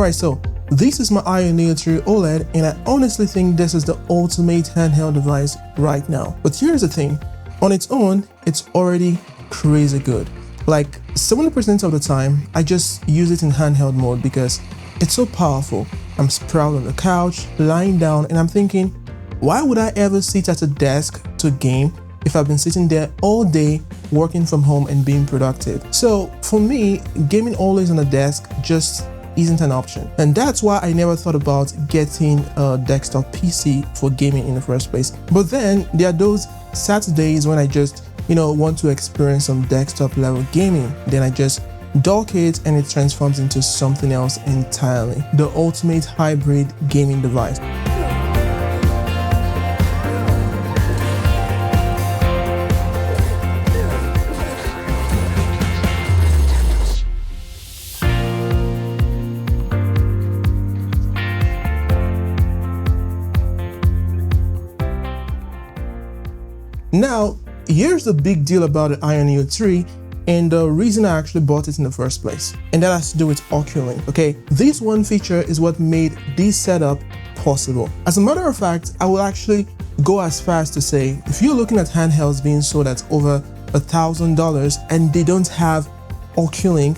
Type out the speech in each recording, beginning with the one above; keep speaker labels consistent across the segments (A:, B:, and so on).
A: Alright, so this is my Ayaneo 3 OLED, and I honestly think this is the ultimate handheld device right now. But here's the thing, on its own, it's already crazy good. Like 70% of the time, I just use it in handheld mode because it's so powerful. I'm sprawled on the couch, lying down, and I'm thinking, why would I ever sit at a desk to game if I've been sitting there all day working from home and being productive? So for me, gaming always on a desk just isn't an option. And that's why I never thought about getting a desktop PC for gaming in the first place. But then there are those Saturdays when I just, want to experience some desktop level gaming. Then I just dock it and it transforms into something else entirely. The ultimate hybrid gaming device. Now, here's the big deal about the Ayaneo 3 and the reason I actually bought it in the first place. And that has to do with OcuLink, okay? This one feature is what made this setup possible. As a matter of fact, I will actually go as far as to say, if you're looking at handhelds being sold at over $1,000 and they don't have OcuLink,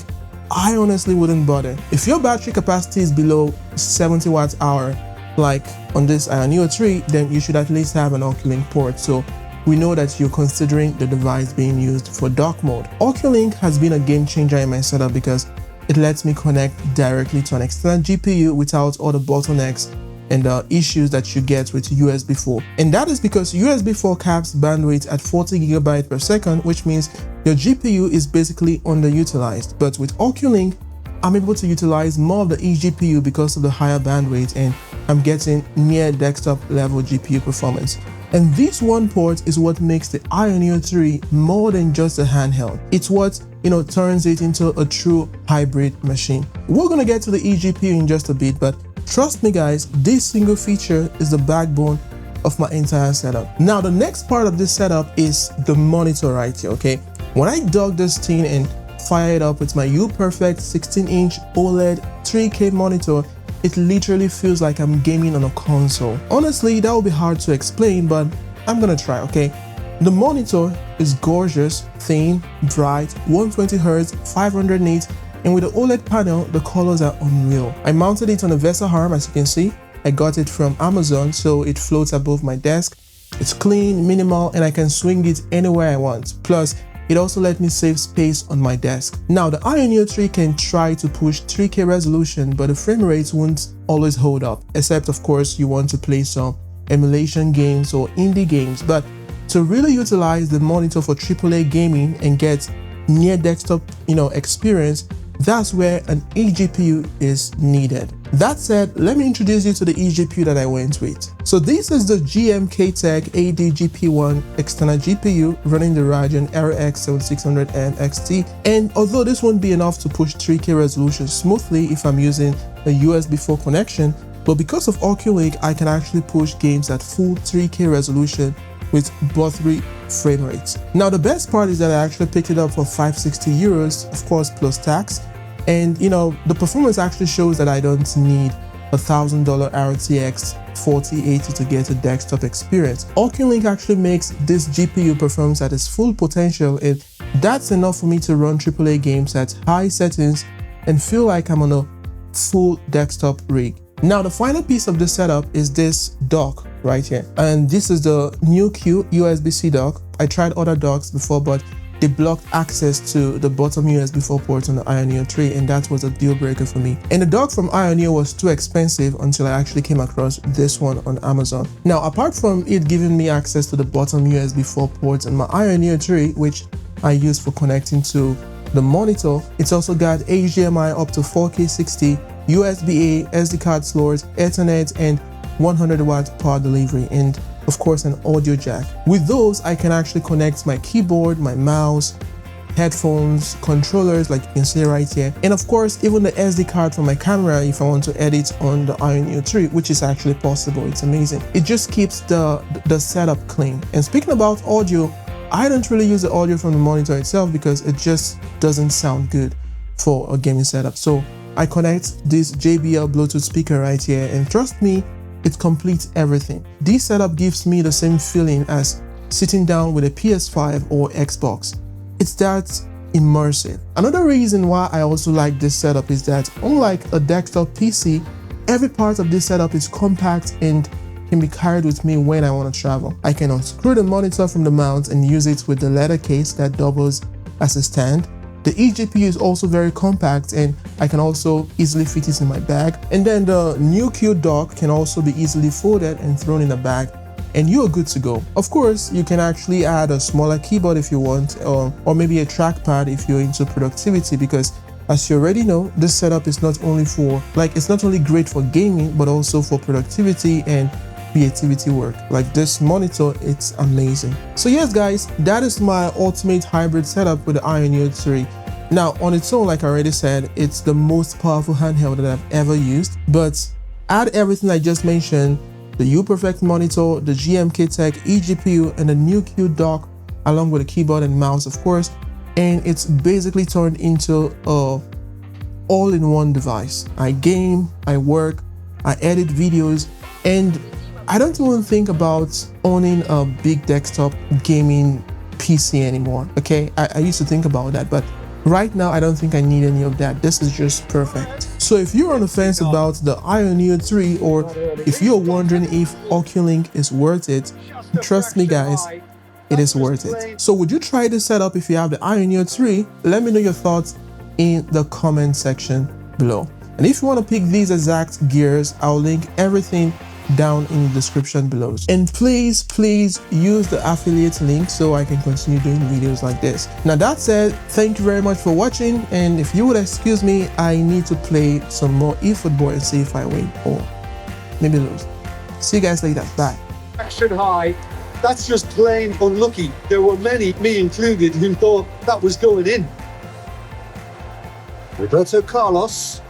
A: I honestly wouldn't bother. If your battery capacity is below 70 watt hour, like on this Ayaneo 3, then you should at least have an OcuLink port. So we know that you're considering the device being used for dock mode. OcuLink has been a game changer in my setup because it lets me connect directly to an external GPU without all the bottlenecks and the issues that you get with USB 4. And that is because USB 4 caps bandwidth at 40 GB per second, which means your GPU is basically underutilized. But with OcuLink, I'm able to utilize more of the eGPU because of the higher bandwidth, and I'm getting near desktop level GPU performance. And this one port is what makes the Ayaneo 3 more than just a handheld. It's what, turns it into a true hybrid machine. We're gonna get to the eGPU in just a bit, but trust me guys, this single feature is the backbone of my entire setup. Now, the next part of this setup is the monitor right here, okay? When I dock this thing and fire it up with my UPerfect 16-inch OLED 3K monitor, it literally feels like I'm gaming on a console. Honestly, that would be hard to explain, but I'm gonna try, okay? The monitor is gorgeous, thin, bright, 120Hz, 500 nits, and with the OLED panel, the colors are unreal. I mounted it on a VESA arm, as you can see. I got it from Amazon, so it floats above my desk. It's clean, minimal, and I can swing it anywhere I want. Plus, it also let me save space on my desk. Now, the Ayaneo 3 can try to push 3K resolution, but the frame rates won't always hold up, except of course you want to play some emulation games or indie games. But to really utilize the monitor for AAA gaming and get near desktop, experience, that's where an eGPU is needed. That said, let me introduce you to the eGPU that I went with. So this is the GMK-Tech ADGP1 external GPU running the Ryzen RX 7600M XT. And although this won't be enough to push 3K resolution smoothly if I'm using a USB 4 connection, but because of OcuLink, I can actually push games at full 3K resolution with both frame rates. Now, the best part is that I actually picked it up for 560 euros, of course, plus tax. And the performance actually shows that I don't need $1,000 RTX 4080 to get a desktop experience. OcuLink actually makes this GPU perform at its full potential, and that's enough for me to run AAA games at high settings and feel like I'm on a full desktop rig. Now, the final piece of the setup is this dock right here, and this is the NewQ USB-C dock. I tried other docks before, but they blocked access to the bottom USB 4 port on the Ayaneo 3, and that was a deal breaker for me. And the dock from Ayaneo was too expensive until I actually came across this one on Amazon. Now, apart from it giving me access to the bottom USB 4 ports on my Ayaneo 3, which I use for connecting to the monitor, it's also got HDMI up to 4K 60, USB-A, SD card slots, Ethernet, and 100 watt power delivery, and of course an audio jack. With those, I can actually connect my keyboard, my mouse, headphones, controllers, like you can see right here, and of course even the SD card for my camera if I want to edit on the Ayaneo 3, which is actually possible. It's amazing. It just keeps the setup clean. And speaking about audio, I don't really use the audio from the monitor itself because it just doesn't sound good for a gaming setup. So I connect this JBL Bluetooth speaker right here, and trust me, it completes everything. This setup gives me the same feeling as sitting down with a PS5 or Xbox. It's that immersive. Another reason why I also like this setup is that unlike a desktop PC, every part of this setup is compact and can be carried with me when I want to travel. I can unscrew the monitor from the mount and use it with the leather case that doubles as a stand. The eGPU is also very compact and I can also easily fit it in my bag. And then the NUQ dock can also be easily folded and thrown in a bag, and you are good to go. Of course, you can actually add a smaller keyboard if you want, or maybe a trackpad if you're into productivity, because as you already know, this setup is not only it's not only great for gaming, but also for productivity and creativity work. Like this monitor, it's amazing. So yes guys, that is my ultimate hybrid setup with the Ayaneo 3. Now on its own, like I already said, it's the most powerful handheld that I've ever used, but add everything I just mentioned, the UPerfect monitor, the GMK Tech eGPU, and the NUQ dock, along with a keyboard and mouse of course, and it's basically turned into a all-in-one device. I game, I work, I edit videos, and I don't even think about owning a big desktop gaming PC anymore, okay? I used to think about that, but right now I don't think I need any of that. This is just perfect. So if you're on the fence about the Ayaneo 3, or if you're wondering if OcuLink is worth it, trust me guys, it is worth it. So would you try this setup if you have the Ayaneo 3? Let me know your thoughts in the comment section below. And if you want to pick these exact gears, I'll link everything down in the description below. And please use the affiliate link so I can continue doing videos like this. Now that said, thank you very much for watching, and if you would excuse me, I need to play some more eFootball and see if I win or maybe lose. See you guys later. Bye.
B: Action high. That's just plain unlucky. There were many, me included, who thought that was going in. Roberto Carlos